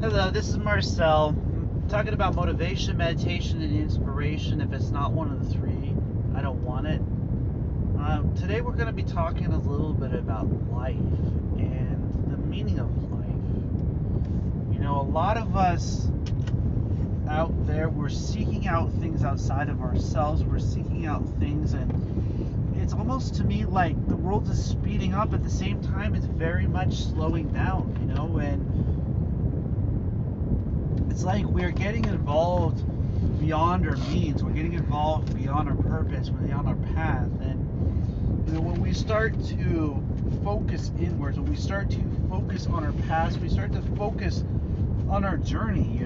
Hello, this is Marcel. I'm talking about motivation, meditation, and inspiration. If it's not one of the three, I don't want it. Today we're going to be talking a little bit about life and the meaning of life. You know, a lot of us out there, we're seeking out things outside of ourselves. We're seeking out things, and it's almost to me like the world is speeding up. At the same time, it's very much slowing down, and it's like we're getting involved beyond our means. We're getting involved beyond our purpose, beyond our path. And when we start to focus inwards, when we start to focus on our past, we start to focus on our journey.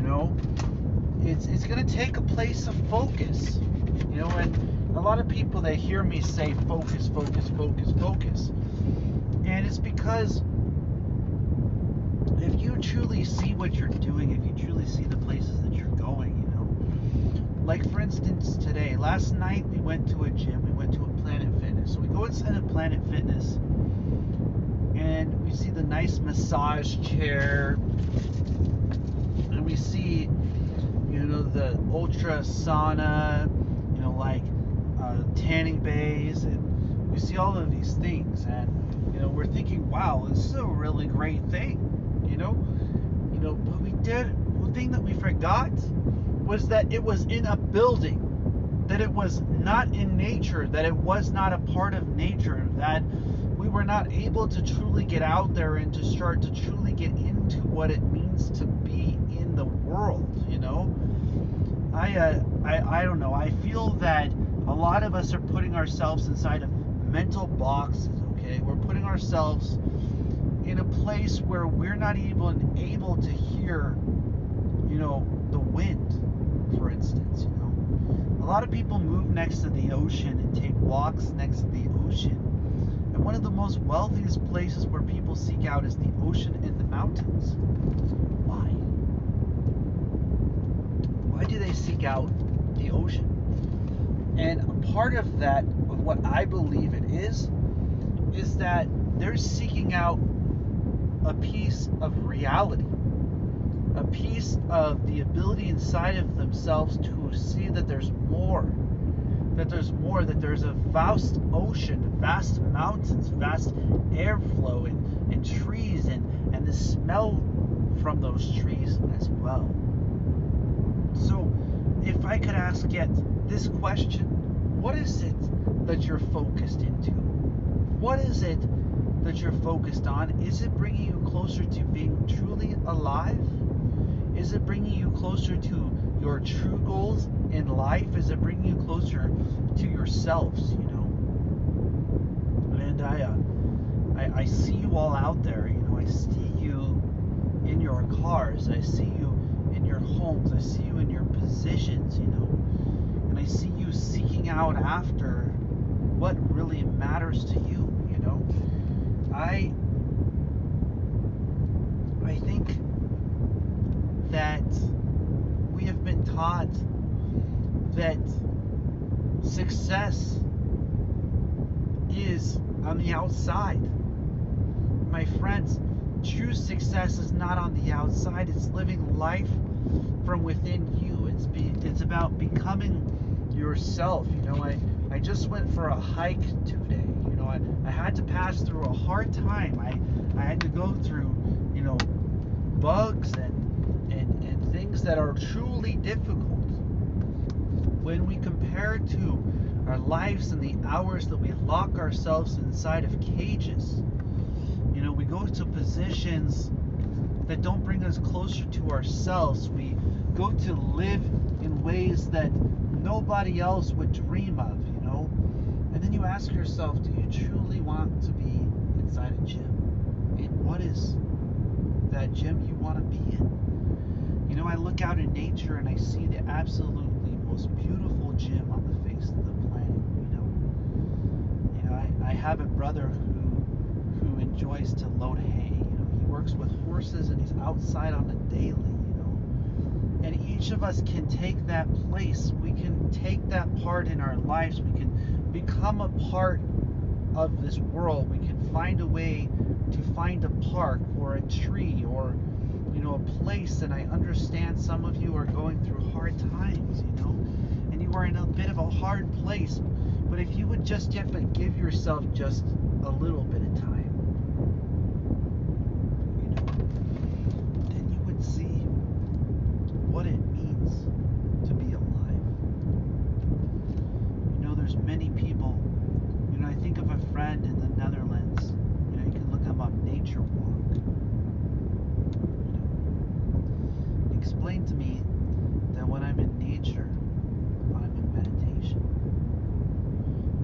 It's going to take a place of focus. And a lot of people, they hear me say focus, focus, focus, focus, and it's because if you truly see what you're doing, if you truly see the places that you're going, like for instance today, last night we went to a gym, we went to a Planet Fitness. So we go inside of Planet Fitness and we see the nice massage chair, and we see, the ultra sauna, tanning bays, and we see all of these things, and we're thinking, wow, this is a really great thing. But one thing that we forgot was that it was in a building, that it was not in nature, that it was not a part of nature, that we were not able to truly get out there and to start to truly get into what it means to be in the world. I don't know. I feel that a lot of us are putting ourselves inside of mental boxes. Okay, we're putting ourselves in a place where we're not even able to hear, the wind, for instance. A lot of people move next to the ocean and take walks next to the ocean. And one of the most wealthiest places where people seek out is the ocean and the mountains. Why? Why do they seek out the ocean? And a part of that, of what I believe it is that they're seeking out a piece of reality, a piece of the ability inside of themselves to see that there's more, that there's a vast ocean, vast mountains, vast airflow, and trees, and the smell from those trees as well. So if I could ask yet this question, what is it that you're focused into? What is it that you're focused on? Is it bringing you closer to being truly alive? Is it bringing you closer to your true goals in life? Is it bringing you closer to yourselves? And I see you all out there. I see you in your cars. I see you in your homes. I see you in your positions. And I see you seeking out after what really matters to you. I think that we have been taught that success is on the outside. My friends, true success is not on the outside. It's living life from within you. It's about becoming yourself. I just went for a hike today. I had to pass through a hard time. I had to go through, bugs and things that are truly difficult. When we compare to our lives and the hours that we lock ourselves inside of cages, we go to positions that don't bring us closer to ourselves. We go to live in ways that nobody else would dream of, And then you ask yourself, do you truly want to be inside a gym? And what is that gym you want to be in? I look out in nature and I see the absolutely most beautiful gym on the face of the planet. I have a brother who enjoys to load hay. He works with horses and he's outside on a daily. And each of us can take that place. We can take that part in our lives. We can become a part of this world. We can find a way to find a park or a tree or a place, and I understand some of you are going through hard times, and you are in a bit of a hard place. But if you would just yet but give yourself just a little bit of time, then you would see what it means to be alive. There's many people. I think of a friend in the Netherlands. You can look him up, Nature Walk. Explain to me that when I'm in nature, I'm in meditation.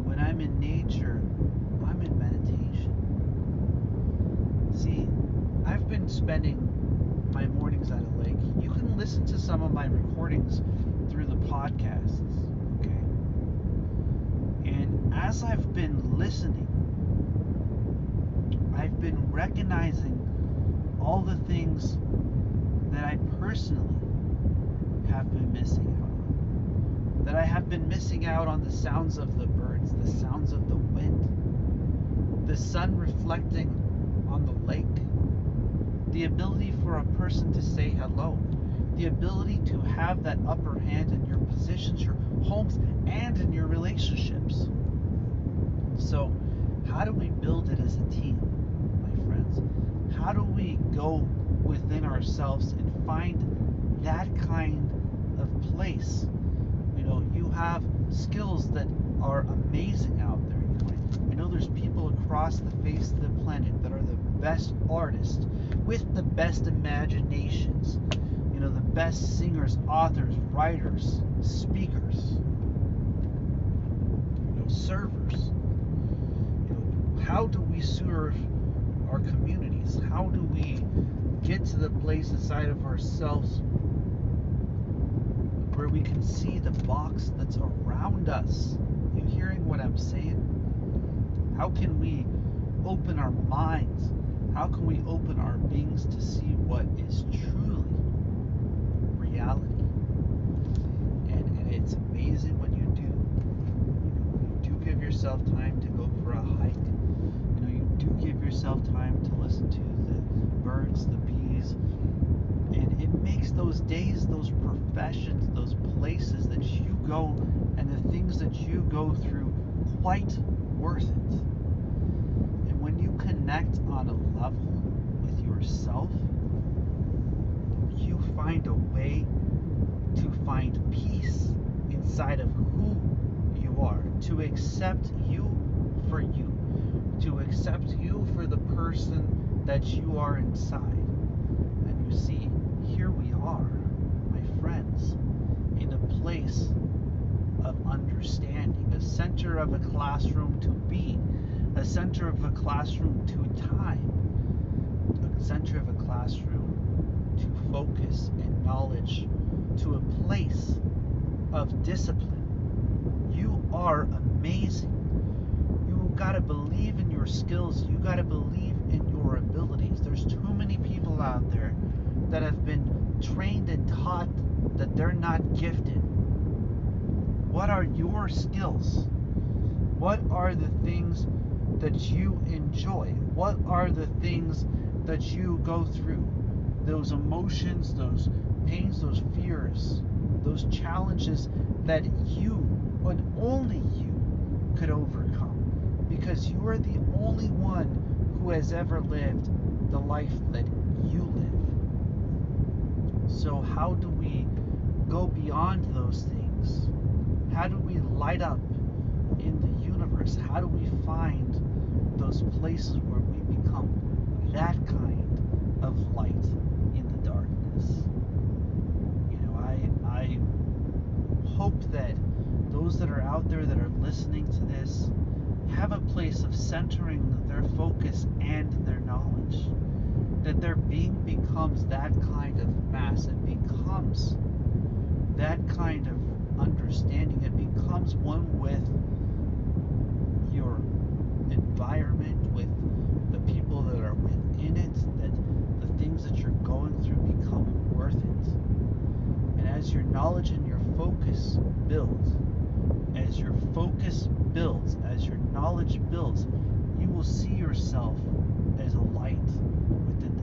When I'm in nature, I'm in meditation. See, I've been spending my mornings at a lake. You can listen to some of my recordings through the podcasts, okay? And as I've been listening, I've been recognizing all the things that I personally have been missing out on. That I have been missing out on the sounds of the birds, the sounds of the wind, the sun reflecting on the lake, the ability for a person to say hello, the ability to have that upper hand in your positions, your homes, and in your relationships. So, how do we build it as a team, my friends? How do we go within ourselves and find that kind of place? You have skills that are amazing out there. There's people across the face of the planet that are the best artists with the best imaginations. The best singers, authors, writers, speakers, servers. How do we serve our communities? How do we get to the place inside of ourselves where we can see the box that's around us? You hearing what I'm saying? How can we open our minds? How can we open our beings to see what is truly reality? And it's amazing when you do. You do give yourself time to go for a hike. You do give yourself time to listen to the birds, the bees, and it makes those days, those professions, those places that you go and the things that you go through quite worth it. And when you connect on a level with yourself, you find a way to find peace inside of who you are, to accept you for you, to accept you for the person that you are inside. And you see, here we are, my friends, in a place of understanding, a center of a classroom to be, a center of a classroom to time, a center of a classroom to focus and knowledge, to a place of discipline. You are amazing. You gotta believe in your skills. You gotta believe in your abilities. There's too many people out there that have been trained and taught that they're not gifted. What are your skills? What are the things that you enjoy? What are the things that you go through? Those emotions, those pains, those fears, those challenges that you and only you could overcome. Because you are the only one who has ever lived the life that you live. So how do we go beyond those things? How do we light up in the universe? How do we find those places where we become that kind of light in the darkness? I hope that those that are out there that are listening to this have a place of centering their focus and their knowledge. That their being becomes that kind of mass. It becomes that kind of understanding. It becomes one with your environment, with the people that are within it, that the things that you're going through become worth it. And as your knowledge and your focus builds, as your focus builds, as your knowledge builds, you will see yourself as a light within